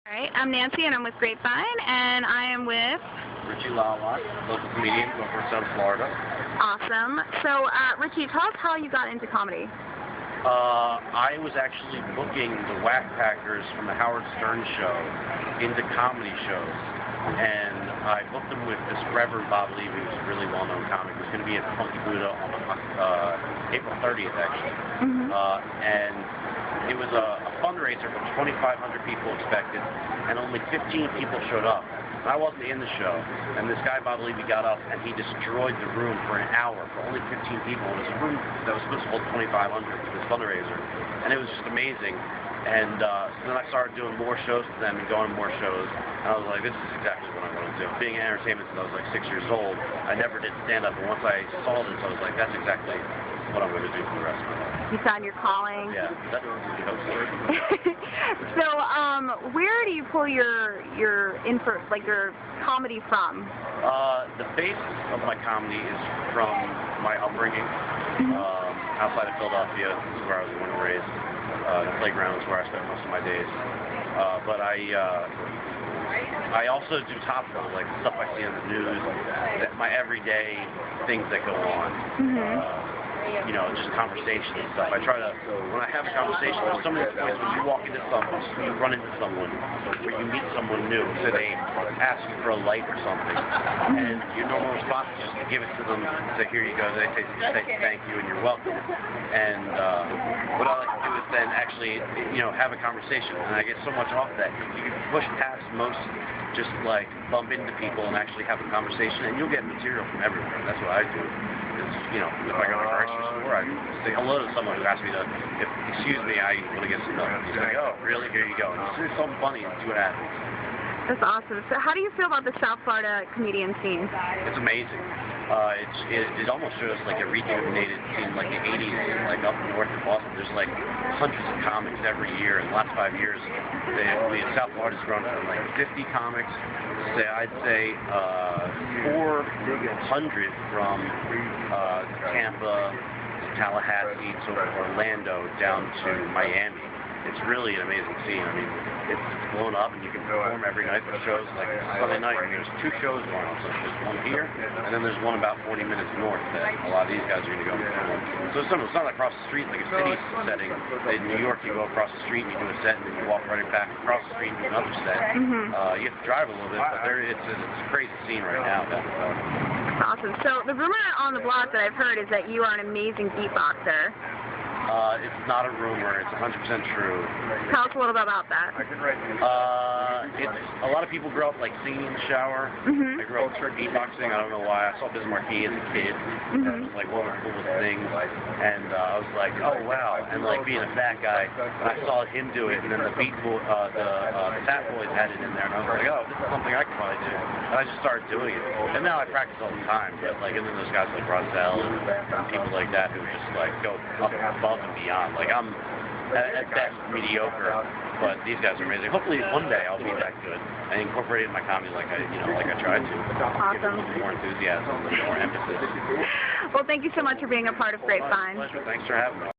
Alright, I'm Nancy and I'm with Grapevine, and I am with Richy Lala, local comedian, go from South Florida. Awesome. So, Richy, tell us how you got into comedy. I was actually booking the Whack Packers from the Howard Stern show into comedy shows, and I booked them with this Reverend Bob Levy, who's a really well-known comic. He was going to be at Funky Buddha on April 30th, actually. And it was a fundraiser for 2,500 people expected, and only 15 people showed up. And I wasn't in the show, and this guy, Bob Levy, got up and he destroyed the room for an hour for only 15 people. It was a room that was supposed to hold 2,500 for this fundraiser, and it was just amazing. And so then I started doing more shows with them and going to more shows, and I was like, this is exactly what I want to do. Being in entertainment since I was like 6 years old, I never did stand-up, and once I saw this, I was like, that's exactly what I'm going to do for the rest of my life. You found your calling. Yeah, that's So, where do you pull your comedy from? The basis of my comedy is from my upbringing. Outside of Philadelphia, this is where I was born and raised. The playground is where I spent most of my days. But I also do top row, like stuff I see on the news, my everyday things that go on. You know, just conversation and stuff. I try to, when I have a conversation, there's so many points when you walk into someone, when you run into someone, where you meet someone new, so they ask you for a light or something, and your normal response is just to give it to them, say, here you go, they say thank you and you're welcome. And what I like to do is then actually, you know, have a conversation, and I get so much off that. You can push past most just like bump into people and actually have a conversation, and you'll get material from everywhere. That's what I do. You know, if I go to the grocery store, I say hello to someone who asks me to, excuse me, I want to get some milk. He's like, oh, really? Here you go. And just do something funny and see what happens. That's awesome. So how do you feel about the South Florida comedian scene? It's amazing. It almost shows like a rejuvenated scene, like the 80s, like up north of Boston. There's like hundreds of comics every year. In the last 5 years, South Florida's grown from like 50 comics. I'd say 400 from Tampa, Tallahassee, to Orlando, down to Miami. It's really an amazing scene. I mean, it's blown up, and you can perform every night for shows. Like Sunday night, there's 2 shows going on. So there's one here, and then there's one about 40 minutes north that a lot of these guys are going to go perform. So it's not across the street like a city setting. In New York, you go across the street and you do a set, and then you walk right back across the street and do another set. You have to drive a little bit, but it's a crazy scene right now. Awesome. So the rumor on the block that I've heard is that you are an amazing beatboxer. It's not a rumor. It's 100% true. Tell us a little bit about that. A lot of people grow up like singing in the shower. I grew up beatboxing. I don't know why. I saw Biz Markie as a kid. That was like one of the coolest things. And I was like, oh wow. And like being a fat guy, I saw him do it. And then the Fat Boys had it in there. And I was like, oh, this is something I could probably do. And I just started doing it. And now I practice all the time. But like, and then there's guys like Rosell and people like that who just like go up above and beyond. Like I'm at best mediocre, but these guys are amazing. Hopefully one day I'll be that good. I incorporated my comedy like I tried to. Awesome. Give it a little more enthusiasm, a little more emphasis. Well, thank you so much for being a part of Grapevine. Pleasure. Thanks for having me.